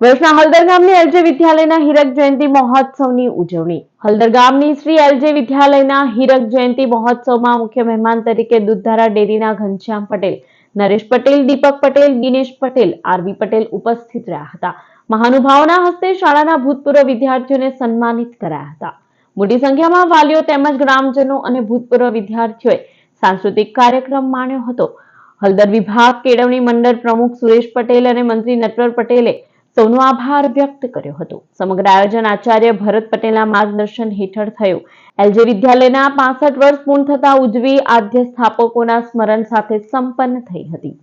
વર્ષના હળદર ગામની એલજે વિદ્યાલયના હીરક જયંતિ મહોત્સવની ઉજવણી. હળદર ગામની શ્રી એલજે વિદ્યાલયના હીરક જયંતિ મહોત્સવમાં મુખ્ય મહેમાન તરીકે દૂધધારા ડેરીના ઘનશ્યામ પટેલ, નરેશ પટેલ, દીપક પટેલ, દિનેશ પટેલ, આરવી પટેલ ઉપસ્થિત રહ્યા હતા. મહાનુભાવોના હસ્તે શાળાના ભૂતપૂર્વ વિદ્યાર્થીઓને સન્માનિત કરાયા હતા. મોટી સંખ્યામાં વાલીઓ તેમજ ગ્રામજનો અને ભૂતપૂર્વ વિદ્યાર્થીઓએ સાંસ્કૃતિક કાર્યક્રમ માણ્યો હતો. હળદર વિભાગ કેળવણી મંડળ પ્રમુખ સુરેશ પટેલ અને મંત્રી નટવર પટેલે સૌનો આભાર વ્યક્ત કર્યો હતો. સમગ્ર આયોજન આચાર્ય ભરત પટેલના માર્ગદર્શન હેઠળ થયું. એલજે વિદ્યાલયના 65 વર્ષ પૂર્ણ થતા ઉજવી આદ્ય સ્થાપકોના સ્મરણ સાથે સંપન્ન થઈ હતી.